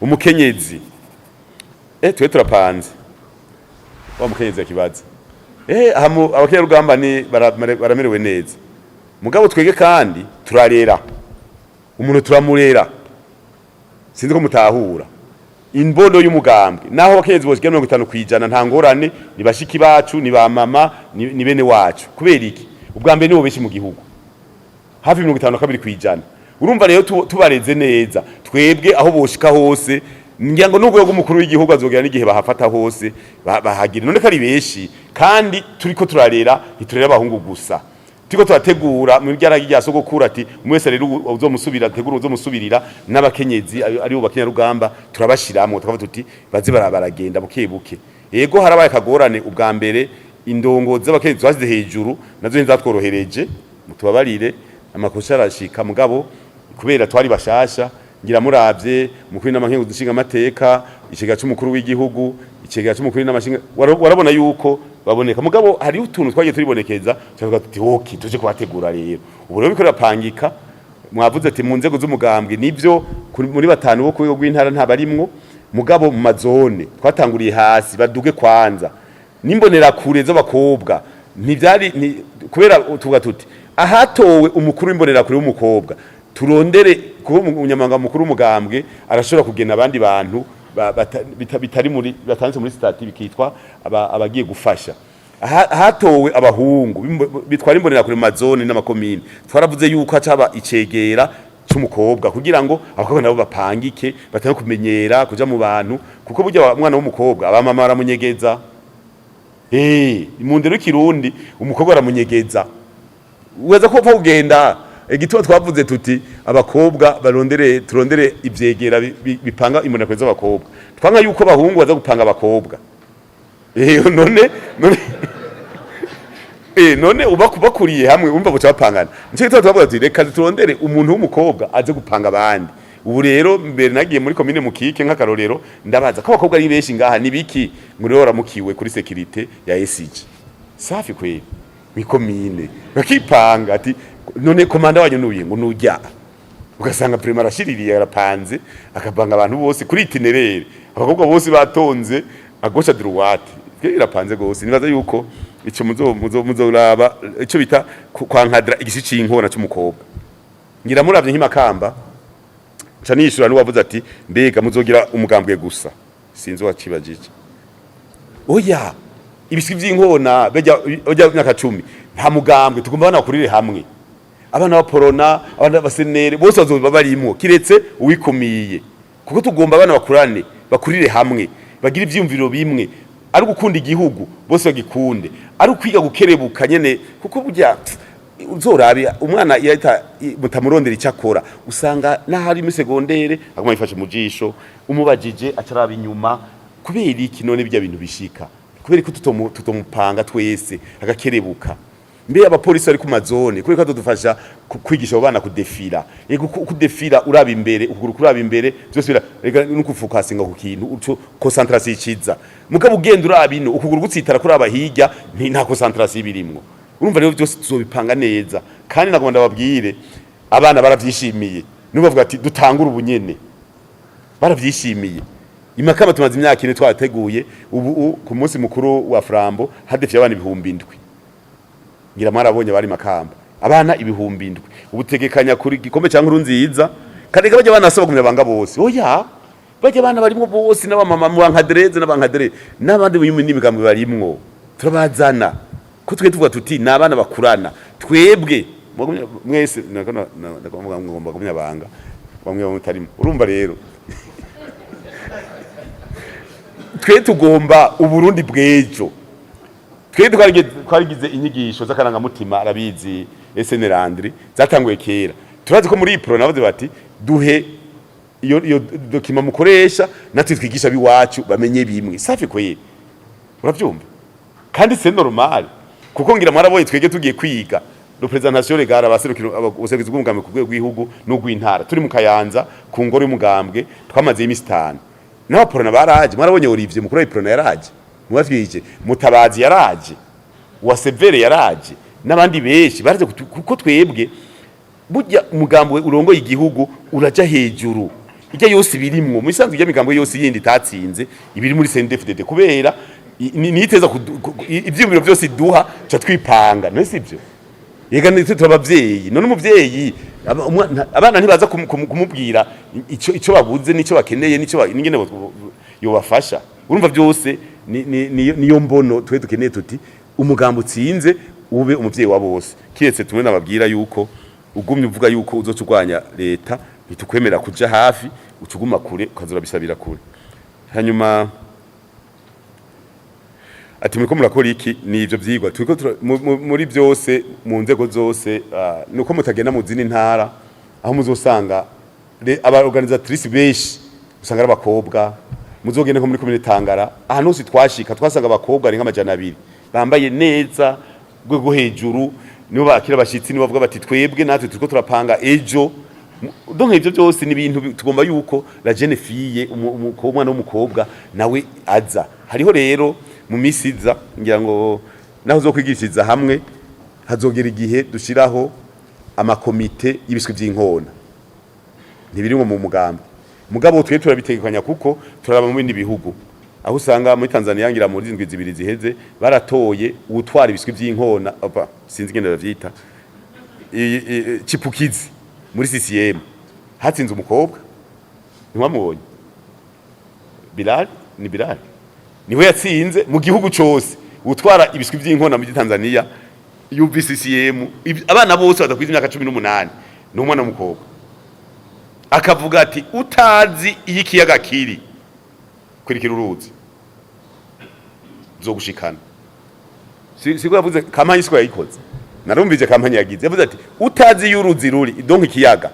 umukenyezi twe turapanze wa mukenyezi akibaza abakenyererarugamba ni baramerewe neza mugabo twege kandi turarera umuntu turamurera sinzi ko mutahura imbono y'umugambwe naho abakenyezi bose 50% nta ngorane ni bashiki bacu ni ba mama ni bene wacu kubera iki ubwa mbere nibo beshi mu gihugu hafi 52% urumva rero tubareze neza twebwe aho boshika hose ngira ngo n'ubwo umukuru w'igihugu azogera n'igihe bahafata hose bahagira none kari beshi kandi turiko turarera ntiturera abahungu gusa turiko turategura mu byaragi rya sogokura ati umwese rero uzomusubira tegura uzomusubirira n'abakenyezi ari bo bakenyererarugamba turabashiramwe tukavuga tuti baze baragenda bukebuke yego harabaye kagorane ubwa mbere indongozi z'abakenyezi zwazize hejuru nazo nzatworohereje mutubabarire amakosa arashika mugabo kubera twari bashasha ngira muravye mukuru n'amankengu dushinga amateka ikigega cy'umukuru w'igihugu ikigega cy'umukuru n'amashinga warabona yuko baboneka mugabo hari utuntu twagiye turibonekeza cyangwa tuti hoki tuje kubategura rero ubu rero bikorera pangika mwavuze ati mu nzego z'umugambwe nivyo muri batanu bo kuwego gw'intara nta barimwo mugabo mu mazone twatanguriye hasi baduge kwanza nimbonera kure z'abakobwa ntivyari kubera tuvuga tuti ahatowe umukuru w'imbonera kure w'umukobwa turondere kuba umunyamanga mukuru w'umugambwe arashobora kugena abandi bantu bitari muri batanze muri stati bikitwa abagiye gufasha hatowe abahungu bitwara imbonera kure mazone n'amakomine twaravuze yuko acaba icegera cy'umukobwa kugira ngo abakobwa nabo bapangike batanye kumenyera kuja mu bantu kuko burya umwana w'umukobwa abamama baramunyegeza mu ndero y'ikirundi umukobwa aramunyegeza uweza ko kugenda igituma twavuze tuti abakobwa turondere ivyegera bipanga imbonera kure z'abakobwa twanga yuko abahungu baza gupanga abakobwa none ubakuriye hamwe umva buca bapangana nico gituma twavuga tuti reka turondere umuntu w'umukobwa aze gupanga abandi ubu rero mbere nagiye muri komine mukike nk'akarorero ndabaza ko abakobwa ari benshi ngaha nibiki muri waramukiwe kuri securite ya SG safi kweli mikomine bakipanga ati none komanda wanyu nuye ngo nujya ugasanga prima arashiririye arapanze akabanga abantu bose kuri itinerere abakobwa bose batonze agosha droite irapanze gose nibaza yuko ico muzoraba ico bita kwankadra igisi c'inkona cy'umukobwa ngira muravye nk'imakamba ca nishura n'uwavuze ati mbega muzogira umugambwe gusa sinzi wakibajije oya ibiswi vy'inkona bajya myaka 10 nta mugambwe tugomba bana bakurire hamwe abana baporona abana basenere bose bazoba barimo kiretse uwikumiye kuko tugomba abana bakurane bakurire hamwe bagira ivyumviro bimwe ari gukunda igihugu bose bagikunde ari kwiga gukerebuka nyene kuko burya uzorabe umwana yahita mutamurondera icyakora usanga nahari mu segondere aguma yifashe mu jisho umubajije acaraba inyuma kubera iki none bijya bintu bishika kubera ko tutomupanga twese agakerebuka mbe abapolisi ari ku mazone kubera ko dufasha kwigisha abana kudefira yego kudefira uraba imbere ukuguru kuraba imbere byose rega nukufokasinga ku kintu uco concentration ikiza mugabo ugenda uraba ino ukuguru gutsitara kuraba hirya nta concentration birimwo urumva rero byose tuzobipanga neza kandi nagomba babwire abana baravyishimiye nubavuga ati dutangura ubunyene baravyishimiye imakama tumaze imyaka ine twateguye ubu ku munsi mukuru wa Frambo hadefye abana 7,000 ngira marabonye bari makamba abana 7,000 ubutegekanya kuri gikombe cya nkuru nziza kadeka bajya abana asaba kumya banga bose oya bajya abana barimo bose n'abamama mu bankadreze n'abankadre n'abandi n'imigambwe barimwo turabazana ko twe tuvuga tuti n'abana bakurana twebwe mwese ndakuvuga ngomba kumya banga bamwe bamutarimo urumva rero twe tugomba uburundi bwejo twe twarigize inyigisho z'akaranga mutima arabizi SN Landry zatanguye kera turazi ko muri ipro navuze bati duhe iyo dokima mukoresha natwe twigisha biwacu bamenye bimwe safi kweye uravyumva kandi c'est normal kuko ngira mwaraboye twege tugiye kwiga representation legale abaserukiro abaserukiro bw'umugambwe ku rwego rw'igihugu no gw'intara turi mu Kayanza ku ngoro y'umugambwe twamaze imisitani n'abaporona baraje mwarabonye Olivier mukuru w'iprona yaraje mubavyije mutabazi yaraje wa Severe yaraje n'abandi benshi baraje kuko twebwe burya umugambwe urongoye igihugu uraja hejuru ijya yose birimwo mu isanzwe y'imigambo yose yindi tatsinze ibiri muri CNDD-FDD kubera niteza ivyumviro byose duha cyo twipanga no sivyo yega nitwe turabavyeyi none umuvyeyi abana ntibaza kumubwira ico babuze nico bakeneye nico nyene yobafasha urumva byose niyo mbono twe dukeneye tuti umugambo utsinze ube umuvyeyi wa bose kiretse tumwe nababwira yuko ugumye uvuga yuko uzocurwanya leta ntitukwemera kuja hafi ucuguma kure ukazura bisabira kure hanyuma ati muriko murakora iki ni ivyo vyigwa turiko muri byose mu nzego zose nuko mutagenda mu zindi ntara aho muzosanga aba organisatrice beshi usanga ari abakobwa muzogende nko muri komine Tangara ahantu hose twashika twasanga abakobwa ari nk'amajana 2 bambaye neza rwego hejuru nibo bakira bashitsi nibo bavuga bati twebwe natwe turiko turapanga ejo donc ivyo byose ni ibintu tugomba yuko la jeune fille umwana w'umukobwa nawe aza hariho rero mu misiza ngira ngo naho zo kwigishiriza hamwe hazogera igihe dushiraho amakomite y'ibiswi by'inkona ntibirimo mu mugambi mugabo twe turabitegekanya kuko turaba mu bindi bihugu aho usanga muri Tanzania ngira muri zindwi zibiri ziheze baratoye ubutwara ibiswi by'inkona opa sinzi ngene bavyita chipukizi muri CCM hatsinze umukobwa ntiwamubonye Bilal niwe yatsinze mu gihugu cyose utwara ibiswi by'inkona muri Tanzania UVCCM abana bose badakwiza imyaka 18 n'umwana w'umukobwa akavuga ati utazi iyikiyaga kiri kurikira uruzi zogushikana siko yavuze kampanye siko yayikoze narumvije kampanye yagize yavuze ati utazi y'uruzi ruri donc ikiyaga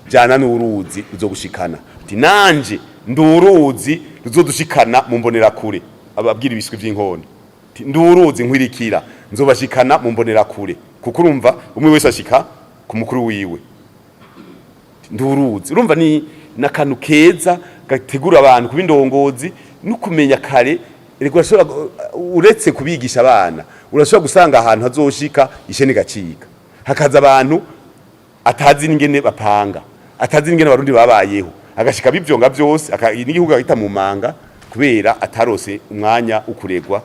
jana n'uruzi uzogushikana ati nanje nduruzi ruzodushikana mu mbonera kure ababwira ibiswi by'inkona ati nduruzi nkwirikira nzobashikana mu mbonera kure kuko urumva umwe wese ashika ku mukuru wiwe nduruzi urumva ni nakantu keza gategura abantu kubindongozi no kumenya kare rego urashobora uretse kubigisha abana urashobora gusanga ahantu hazoshika ishene gacika hakaza abantu atazi n'ingene bapanga atazi n'ingene barundi babayeho agashika bivyonga byose n'igihugu agahita mu manga kubera atarose umwanya ukuregwa